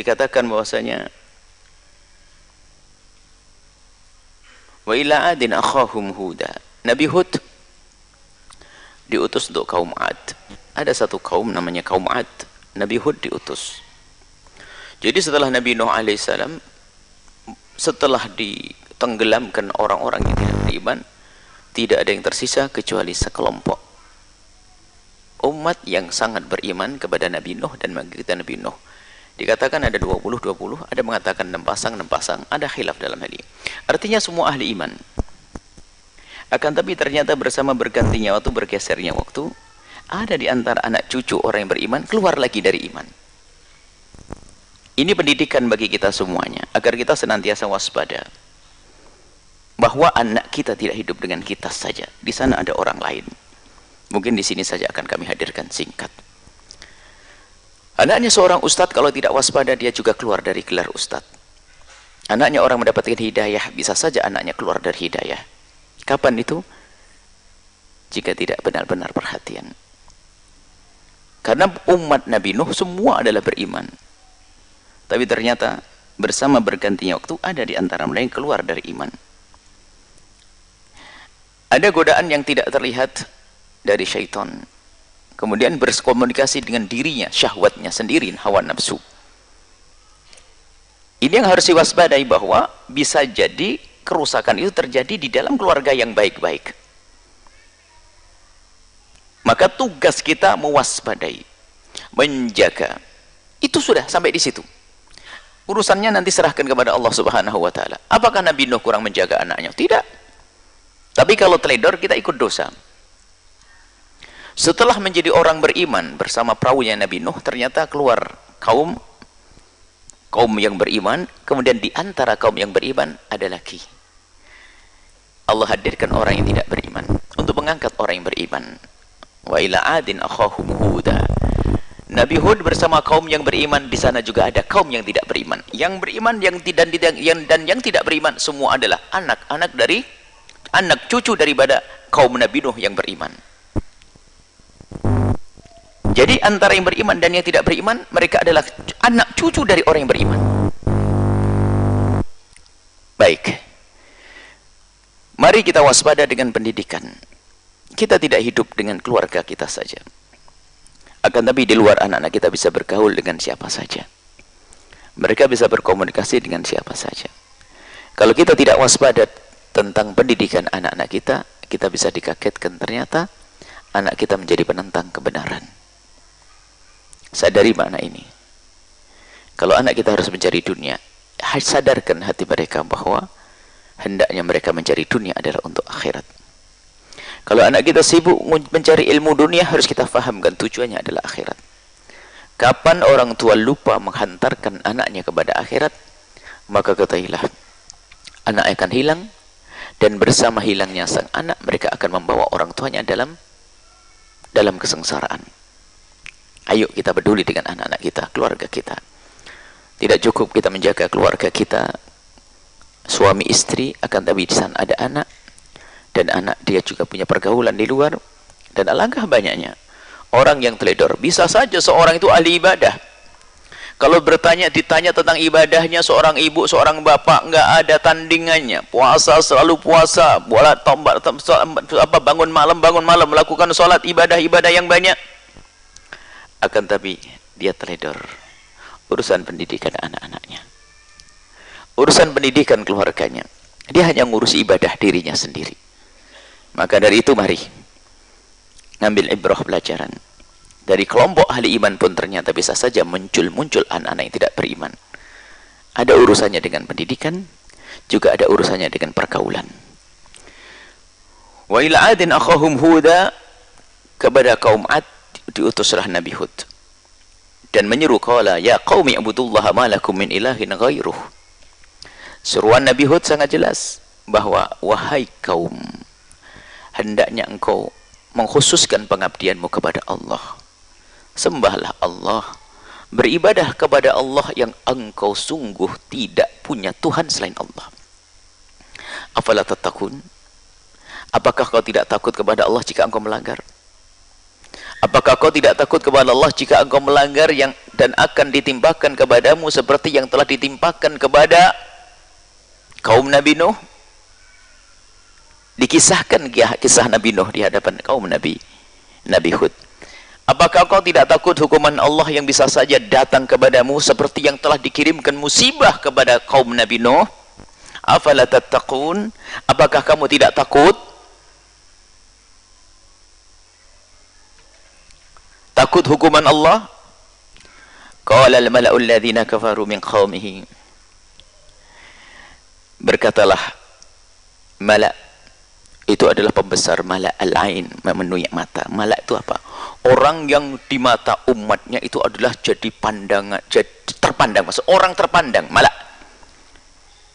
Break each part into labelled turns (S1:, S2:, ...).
S1: dikatakan bahwasanya wa ila adin akhahum huda. Nabi Hud diutus untuk kaum Ad. Ada satu kaum namanya kaum Ad, Nabi Hud diutus. Jadi setelah Nabi Nuh alaihissalam, setelah ditenggelamkan orang-orang yang tidak beriman, tidak ada yang tersisa kecuali sekelompok umat yang sangat beriman kepada Nabi Nuh dan mengikuti Nabi Nuh. Dikatakan ada 20, ada mengatakan 6 pasang, ada khilaf dalam hal ini. Artinya semua ahli iman. Akan tapi ternyata bersama bergantinya waktu, bergesernya waktu, ada di antara anak cucu orang yang beriman keluar lagi dari iman. Ini pendidikan bagi kita semuanya, agar kita senantiasa waspada bahwa anak kita tidak hidup dengan kita saja. Di sana ada orang lain. Mungkin di sini saja akan kami hadirkan singkat. Anaknya seorang ustadz, kalau tidak waspada dia juga keluar dari gelar ustadz. Anaknya orang mendapatkan hidayah, bisa saja anaknya keluar dari hidayah. Kapan itu? Jika tidak benar-benar perhatian. Karena umat Nabi Nuh semua adalah beriman. Tapi ternyata bersama bergantinya waktu ada di antara mereka yang keluar dari iman. Ada godaan yang tidak terlihat dari syaitan. Kemudian berkomunikasi dengan dirinya, syahwatnya sendiri, hawa nafsu. Ini yang harus diwaspadai, bahwa bisa jadi kerusakan itu terjadi di dalam keluarga yang baik-baik. Maka tugas kita mewaspadai, menjaga. Itu sudah sampai di situ. Urusannya nanti serahkan kepada Allah Subhanahu wa taala. Apakah Nabi Nuh kurang menjaga anaknya? Tidak. Tapi kalau teledor kita ikut dosa. Setelah menjadi orang beriman bersama perahunya Nabi Nuh, ternyata keluar kaum yang beriman. Kemudian di antara kaum yang beriman ada lagi. Allah hadirkan orang yang tidak beriman untuk mengangkat orang yang beriman. Wa ila adin akhahum huda. Nabi Hud bersama kaum yang beriman, di sana juga ada kaum yang tidak beriman. Yang beriman yang tidak beriman semua adalah anak cucu daripada kaum Nabi Nuh yang beriman. Jadi antara yang beriman dan yang tidak beriman, mereka adalah anak cucu dari orang yang beriman. Baik. Mari kita waspada dengan pendidikan. Kita tidak hidup dengan keluarga kita saja. Akan tapi di luar anak-anak kita bisa bergaul dengan siapa saja. Mereka bisa berkomunikasi dengan siapa saja. Kalau kita tidak waspada tentang pendidikan anak-anak kita, kita bisa dikagetkan ternyata anak kita menjadi penentang kebenaran. Sadari makna ini. Kalau anak kita harus mencari dunia, sadarkan hati mereka bahwa hendaknya mereka mencari dunia adalah untuk akhirat. Kalau anak kita sibuk mencari ilmu dunia, harus kita fahamkan tujuannya adalah akhirat. Kapan orang tua lupa menghantarkan anaknya kepada akhirat, maka ketahuilah anak akan hilang, dan bersama hilangnya sang anak, mereka akan membawa orang tuanya dalam kesengsaraan. Ayo kita peduli dengan anak-anak kita, keluarga kita. Tidak cukup kita menjaga keluarga kita, suami istri, akan tapi di sana ada anak, dan anak dia juga punya pergaulan di luar, dan alangkah banyaknya orang yang teledor. Bisa saja seorang itu ahli ibadah, kalau ditanya tentang ibadahnya, seorang ibu, seorang bapak nggak ada tandingannya. Puasa selalu puasa, bangun malam melakukan sholat, ibadah yang banyak. Akan tapi dia teledor urusan pendidikan anak-anaknya, urusan pendidikan keluarganya. Dia hanya ngurus ibadah dirinya sendiri. Maka dari itu mari ngambil ibrah pelajaran. Dari kelompok ahli iman pun ternyata bisa saja muncul anak-anak yang tidak beriman. Ada urusannya dengan pendidikan, juga ada urusannya dengan pergaulan. Wa ila adin akhahum huda, kepada kaum Ad diutuslah Nabi Hud dan menyeru, qala ya qaumi ibudullaha ma lakum min ilahin ghairuh. Seruan Nabi Hud sangat jelas bahwa wahai kaum, hendaknya engkau mengkhususkan pengabdianmu kepada Allah. Sembahlah Allah, beribadah kepada Allah yang engkau sungguh tidak punya Tuhan selain Allah. Afala tattaqun? Apakah kau tidak takut kepada Allah jika engkau melanggar? Apakah kau tidak takut kepada Allah jika engkau melanggar yang dan akan ditimpakan kepadamu seperti yang telah ditimpakan kepada kaum Nabi Nuh. Dikisahkan kisah Nabi Nuh di hadapan kaum Nabi Hud. Apakah kau tidak takut hukuman Allah yang bisa saja datang kepadamu seperti yang telah dikirimkan musibah kepada kaum Nabi Nuh? Afala tattaqun? Apakah kamu tidak takut? Takut hukuman Allah? Qala al-mala'u alladhina kafaru min qaumihi. Berkatalah mala', itu adalah pembesar, mala' al-ain, memenuhi mata. Mala' itu apa? Orang yang di mata umatnya itu adalah jadi pandangan, jadi terpandang, maksud orang terpandang, mala'.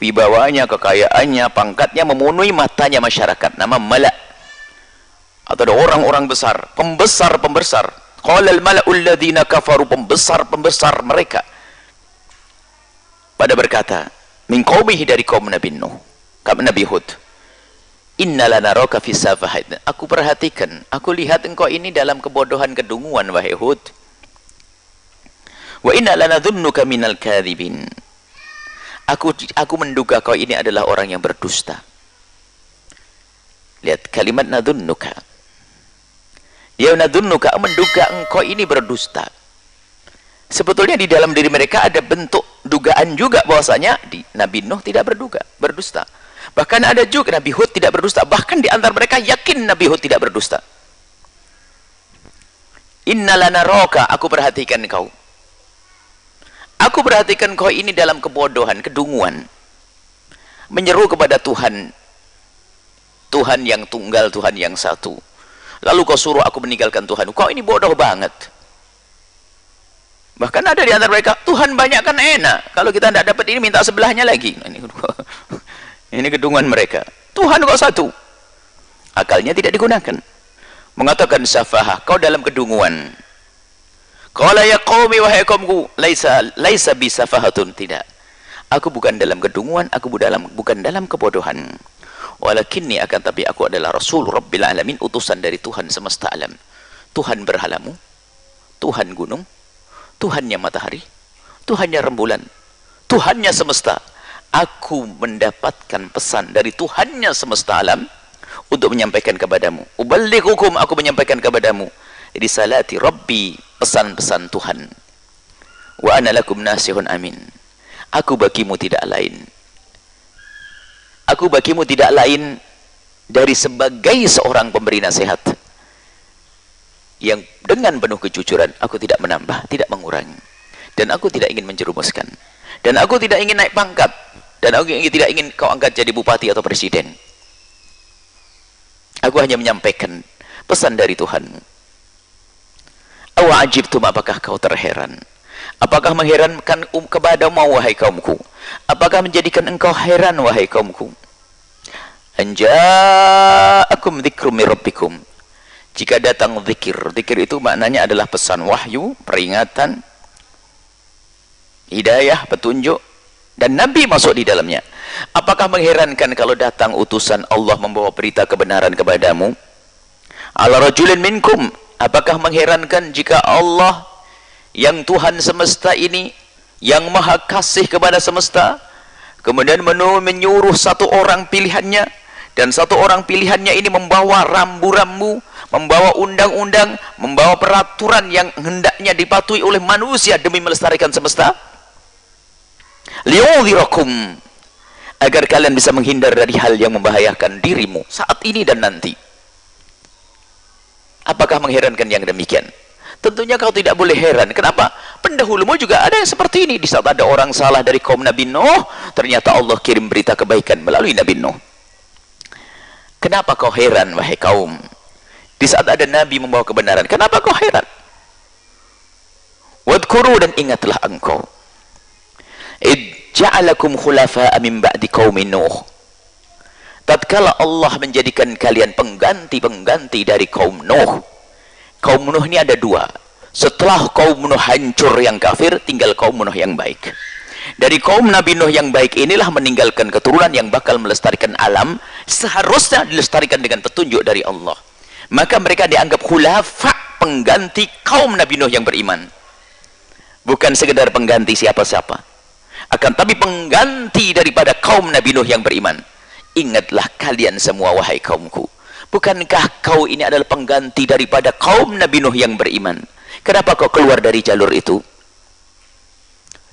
S1: Wibawanya, kekayaannya, pangkatnya memenuhi matanya masyarakat, nama mala'. Atau ada orang-orang besar, pembesar. Qala al-mala'u alladhina kafaru, pembesar mereka pada berkata min qaumihi, dari kaum Nabi Nuh, kaum Nabi Hud, inna lanaraka fi safahat. Aku perhatikan, aku lihat engkau ini dalam kebodohan, kedunguan, wahai Hud. Wa inna lanadhunnuka minal kadhibin. Aku menduga kau ini adalah orang yang berdusta. Lihat kalimat nadhunnuka. Ya nadhunnuka, menduga engkau ini berdusta. Sebetulnya di dalam diri mereka ada bentuk dugaan juga bahwasanya Nabi Nuh tidak berdusta. Bahkan ada juga Nabi Hud tidak berdusta. Bahkan di antara mereka yakin Nabi Hud tidak berdusta. Inna lanaraka, aku perhatikan kau. Aku perhatikan kau ini dalam kebodohan, kedunguan. Menyeru kepada Tuhan. Tuhan yang tunggal, Tuhan yang satu. Lalu kau suruh aku meninggalkan Tuhan. Kau ini bodoh banget. Bahkan ada di antara mereka, Tuhan banyak kan enak. Kalau kita tidak dapat ini, minta sebelahnya lagi. Ini kedunguan mereka. Tuhan kok satu. Akalnya tidak digunakan. Mengatakan safahah, kau dalam kedunguan. Qala ya qaumi, wahai kaumku, laisa bi safahatun, tidak. Aku bukan dalam kedunguan, aku bukan dalam kebodohan. Walakinni, akan tapi aku adalah Rasul Rabbil Alamin, utusan dari Tuhan semesta alam. Tuhan berhalamu, Tuhan gunung, Tuhannya matahari, Tuhannya rembulan, Tuhannya semesta. Aku mendapatkan pesan dari Tuhannya semesta alam untuk menyampaikan kepadamu. Uballighukum, aku menyampaikan kepadamu risalati Rabbi, pesan-pesan Tuhan. Wa ana lakum nasihun amin. Aku bagimu tidak lain. Aku bagimu tidak lain dari sebagai seorang pemberi nasihat yang dengan penuh kejujuran. Aku tidak menambah, tidak mengurangi, dan aku tidak ingin menjerumuskan, dan aku tidak ingin naik pangkat, dan aku tidak ingin kau angkat jadi bupati atau presiden. Aku hanya menyampaikan pesan dari Tuhan. Awa ajibtum, apakah kau terheran? Apakah mengherankan kepadamu, wahai kaumku? Apakah menjadikan engkau heran, wahai kaumku? Anja'akum dzikrum mir rabbikum. Jika datang zikir itu maknanya adalah pesan wahyu, peringatan, hidayah, petunjuk, dan Nabi masuk di dalamnya. Apakah mengherankan kalau datang utusan Allah membawa berita kebenaran kepadamu? Ala rajulin minkum. Apakah mengherankan jika Allah yang Tuhan semesta ini, yang maha kasih kepada semesta, kemudian menyuruh satu orang pilihannya, dan satu orang pilihannya ini membawa rambu-rambu, membawa undang-undang, membawa peraturan yang hendaknya dipatuhi oleh manusia demi melestarikan semesta. Liyunzirakum, agar kalian bisa menghindar dari hal yang membahayakan dirimu saat ini dan nanti. Apakah mengherankan yang demikian? Tentunya kau tidak boleh heran. Kenapa? Pendahulumu juga ada yang seperti ini. Di saat ada orang salah dari kaum Nabi Nuh, ternyata Allah kirim berita kebaikan melalui Nabi Nuh. Kenapa kau heran, wahai kaum? Di saat ada Nabi membawa kebenaran, kenapa kau heran? Wadkuru, dan ingatlah engkau. Ja'alakum khulafa'a min ba'di qaumi Nuh. Tatkala Allah menjadikan kalian pengganti-pengganti dari kaum Nuh. Kaum Nuh ini ada dua. Setelah kaum Nuh hancur yang kafir, tinggal kaum Nuh yang baik. Dari kaum Nabi Nuh yang baik inilah meninggalkan keturunan yang bakal melestarikan alam, seharusnya dilestarikan dengan petunjuk dari Allah. Maka mereka dianggap khulafa, pengganti kaum Nabi Nuh yang beriman. Bukan sekedar pengganti siapa-siapa, akan tapi pengganti daripada kaum Nabi Nuh yang beriman. Ingatlah kalian semua wahai kaumku, bukankah kau ini adalah pengganti daripada kaum Nabi Nuh yang beriman? Kenapa kau keluar dari jalur itu?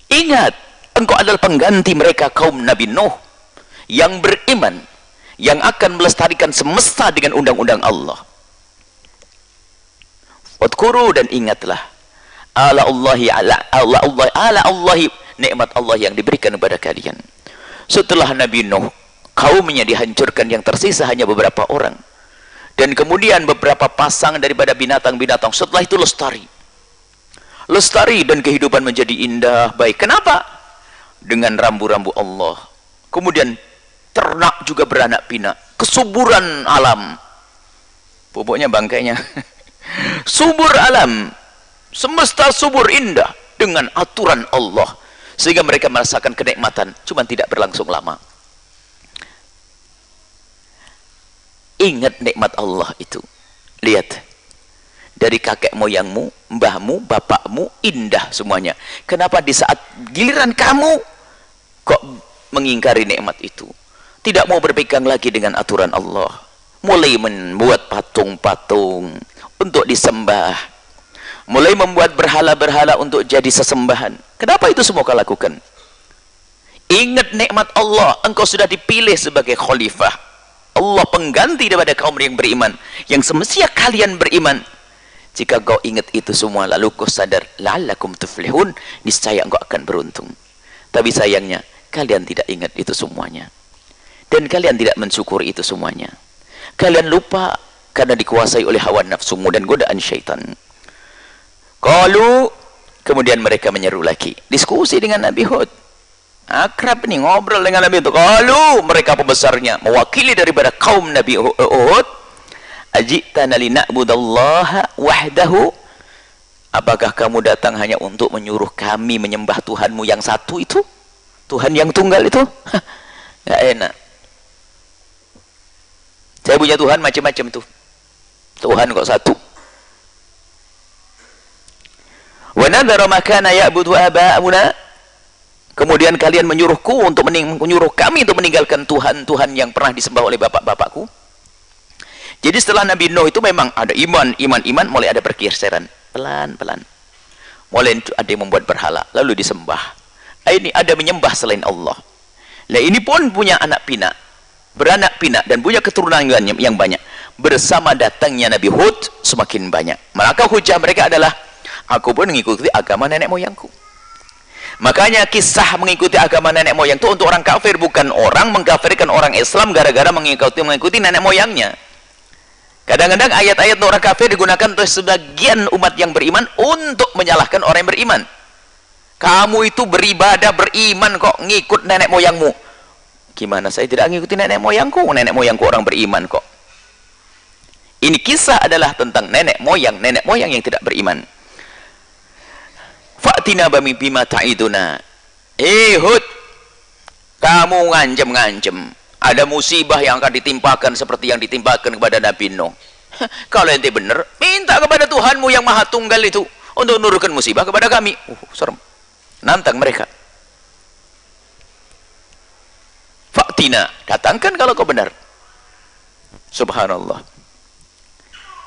S1: Ingat, engkau adalah pengganti mereka kaum Nabi Nuh yang beriman, yang akan melestarikan semesta dengan undang-undang Allah. Wadkuru, dan ingatlah ala Allahi nikmat Allah yang diberikan kepada kalian. Setelah Nabi Nuh, kaumnya dihancurkan, yang tersisa hanya beberapa orang, dan kemudian beberapa pasang daripada binatang-binatang. Setelah itu lestari dan kehidupan menjadi indah, baik. Kenapa? Dengan rambu-rambu Allah. Kemudian ternak juga beranak pinak, kesuburan alam, pupuknya bangkainya subur alam, semesta subur indah dengan aturan Allah, sehingga mereka merasakan kenikmatan, cuma tidak berlangsung lama. Ingat nikmat Allah itu. Lihat, dari kakek moyangmu, mbahmu, bapakmu, indah semuanya. Kenapa di saat giliran kamu kok mengingkari nikmat itu? Tidak mau berpegang lagi dengan aturan Allah, mulai membuat patung-patung untuk disembah, mulai membuat berhala-berhala untuk jadi sesembahan. Kenapa itu semua kau lakukan? Ingat nikmat Allah, engkau sudah dipilih sebagai khalifah Allah, pengganti daripada kaum yang beriman, yang semestinya kalian beriman. Jika kau ingat itu semua, lalu kau sadar, la'allakum tuflihun, niscaya engkau akan beruntung. Tapi sayangnya kalian tidak ingat itu semuanya, dan kalian tidak mensyukuri itu semuanya. Kalian lupa karena dikuasai oleh hawa nafsumu dan godaan syaitan. Qalu, kemudian mereka menyeru lagi, diskusi dengan Nabi Hud. Akrab nih ngobrol dengan Nabi Hud. Qalu, mereka pembesarnya, mewakili daripada kaum Nabi Hud, ajitana lina'budallaha wahdahu, apakah kamu datang hanya untuk menyuruh kami menyembah Tuhanmu yang satu itu, Tuhan yang tunggal itu? Nggak enak. Saya punya Tuhan macam-macam tuh, Tuhan kok satu. Wa nadhara ma kana ya'budu aba'una, kemudian kalian menyuruhku untuk menyuruh kami untuk meninggalkan Tuhan-Tuhan yang pernah disembah oleh bapak-bapakku. Jadi setelah Nabi Nuh itu memang ada iman, mulai ada pergeseran, pelan-pelan. Mulai ada yang membuat berhala, lalu disembah. Ini ada menyembah selain Allah. Nah, ini pun punya anak pinak, beranak pinak, dan punya keturunan yang banyak. Bersama datangnya Nabi Hud semakin banyak. Maka hujah mereka adalah, aku pun mengikuti agama nenek moyangku. Makanya kisah mengikuti agama nenek moyang itu untuk orang kafir, bukan orang mengkafirkan orang Islam gara-gara mengikuti nenek moyangnya. Kadang-kadang ayat-ayat orang kafir digunakan oleh sebagian umat yang beriman untuk menyalahkan orang yang beriman. Kamu itu beribadah, beriman kok ngikut nenek moyangmu. Gimana saya tidak ngikuti nenek moyangku orang beriman kok. Ini kisah adalah tentang nenek moyang yang tidak beriman. Fa'tina bima ta'iduna. Hud, kamu ngancem-ngancem ada musibah yang akan ditimpakan seperti yang ditimpakan kepada Nabi Nuh. Kalau ente benar, minta kepada Tuhanmu yang maha tunggal itu untuk menurunkan musibah kepada kami. Serem. Nantang mereka. Fa'tina, datangkan kalau kau benar. Subhanallah.